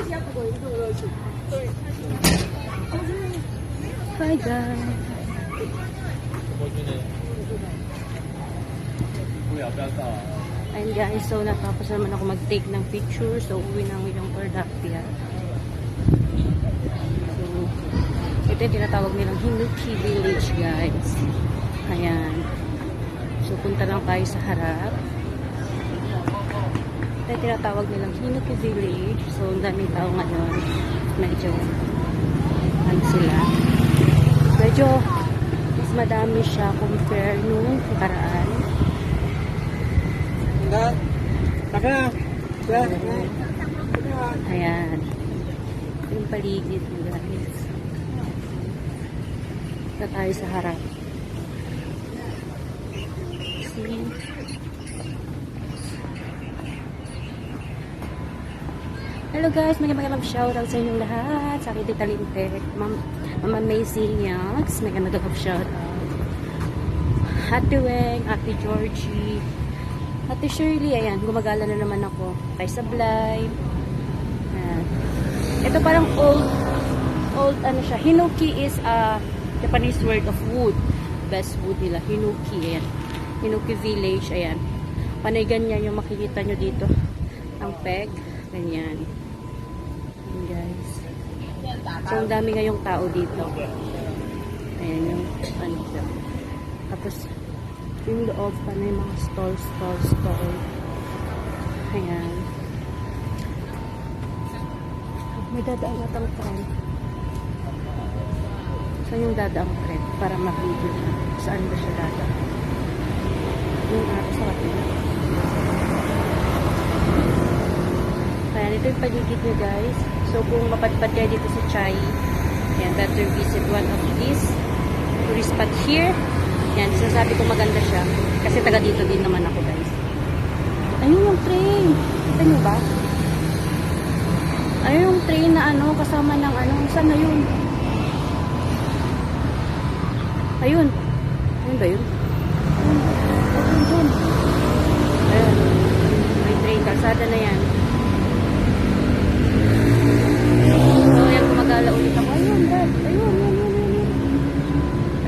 Bye guys. Ayun guys, so natapos naman ako mag-take ng picture. So uwi na yung Ordapia. So ito yung tinatawag nilang Hinuki Village guys. Ayan. So punta lang tayo sa harap. Ito yung tinatawag nilang Hinuki Village. So ang daming tao ngayon. Medyo ano sila. Medyo mas madami siya compare nung nakaraan. Ayan. Yung paligid mo guys. Ito tayo sa harap. See? Hello guys, magandang shoutout sa inyong lahat. Sa akin Tita Lintek, Mama Macy Nyags, magandang shoutout. Ate Weng, Ate Georgie, Ate Shirley, ayan, gumagala na naman ako. Kay Sablay. Ayan. Ito parang old ano siya. Hinuki is a Japanese word of wood. Best wood nila. Hinuki, ayan. Hinuki Village, ayan. Panay ganyan yung makikita nyo dito. Ang peg, ganyan. Ayan guys. So, ang dami ngayong tao dito. Ayan yung ano siya. Tapos, yung loob pa na yung mga stall. Ayan. May dadaan natang tren. Saan yung dadaang tren? Para ma-video na. Saan ba siya dadaan? Yung ato sa kapila. Ayan, ito yung paligid nyo guys. So, kung mapadpad kayo dito sa Chai, ayan, better visit one of these tourist spot here. Ayan, sinasabi ko maganda siya. Kasi taga dito din naman ako guys. Ayun yung train. Kita nyo ba? Ayun yung train na ano, kasama ng ano. Saan na yun? Ayun. Ayun ba yun? Ayun. Ayun. May train. Kalsada na yan. So, yan, gumagala ulit ako. Ayun, dad. Ayun.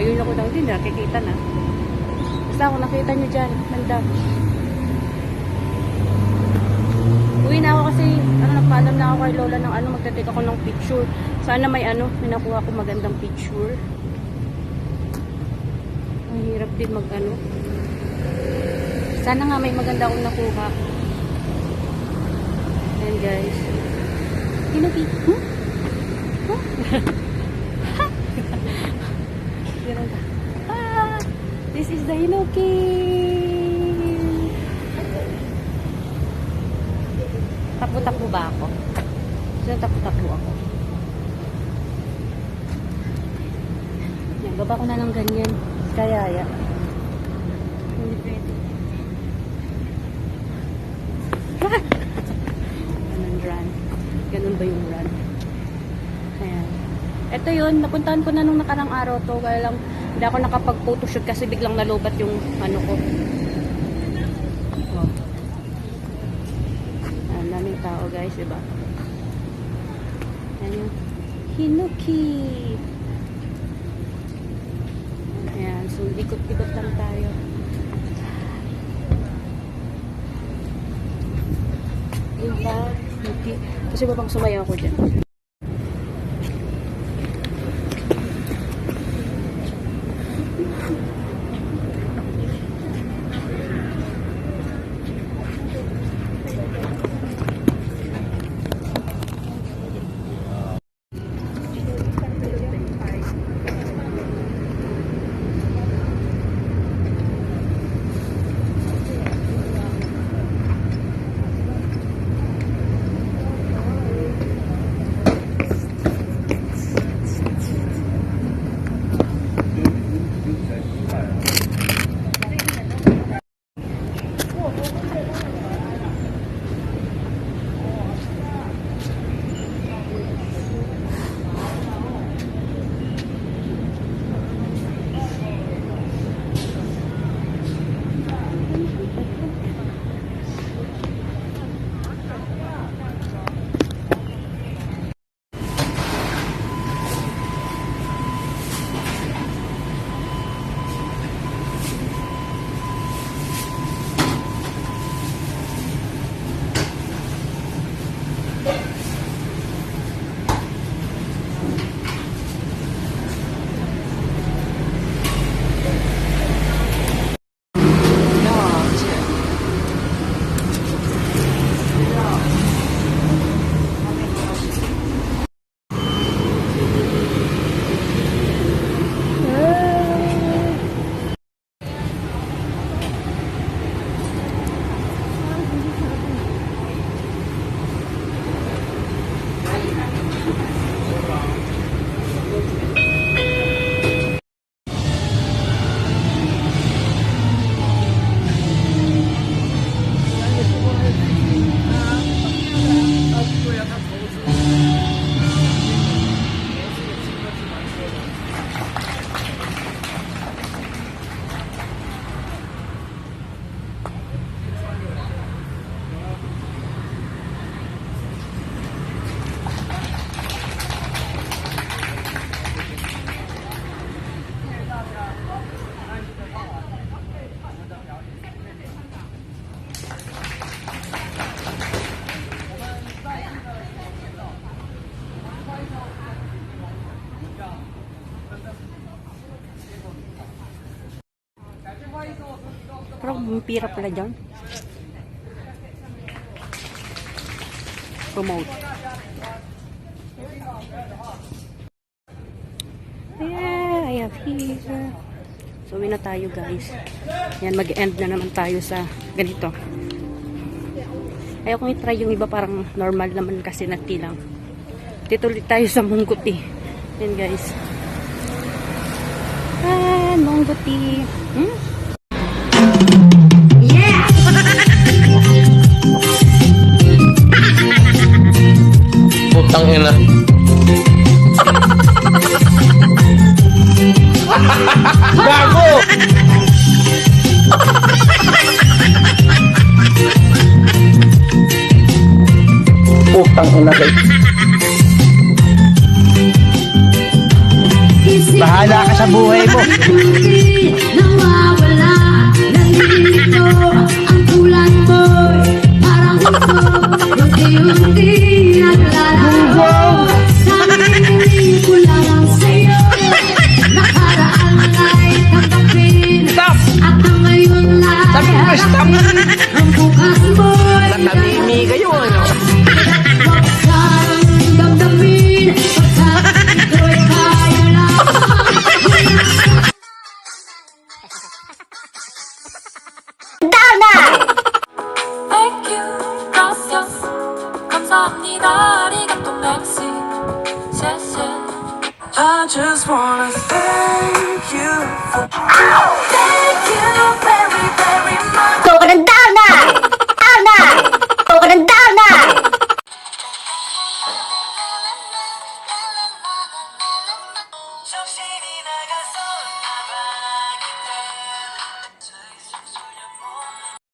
Ayun ako daw din. Nakikita na. Basta ako nakita nyo dyan. Manda. Uwi na ako kasi nagpaalam na ako kay Lola ng ano. Magtatake ako ng picture. Sana may ano. May nakuha ko magandang picture. Ang hirap din mag ano. Sana nga may maganda akong nakuha. Ayan guys. Hinuki. This is the Hinuki. Tapo-tapo ba ako? So, tapo-tapo ako. Yan, baba ko na ng ganyan. Kaya, ya. Hindi pwede. Ganun run. Ganun ba yung run? Ayan. Ito yun, napuntahan ko na nung nakarang araw to. Kaya lang, hindi ako nakapag-photoshoot kasi biglang nalubat yung ano ko. Oh. Ayan, daming tao guys, diba? Ayan yung Hinuki. Ayan, so ikot-ikot lang tayo. Yung ba? Hinuki. Kasi ba pang sumayaw ako dyan? Ang pira pala dyan. Promote. Yeah, I have here. So, uwi na tayo guys. Yan, mag-end na naman tayo sa ganito. Ayaw kong i-try yung iba, parang normal naman kasi nagtilang. Dito ulit tayo sa Mungguti. Yan guys. Ah, Mungguti. Yeah! Putang ina. Gago! Putang ina guys. Bahala ka sa buhay mo. Nawawala, nandito ang kulang mo'y parang ito, unti-unti naglalago. Sarili ko lang ang sayo, nakaraan ay tanggapin, Stop! at ang ngayon ay Sabi ko, stop! harapin. Ang bukas mo'y Natamimi kayo ano? huwag sarang damdamin, pagkat ito'y kaya lang. Thank you, gracias, 감사합니다, 아리가또, merci, 谢谢. I just wanna thank you for thank you very, very much.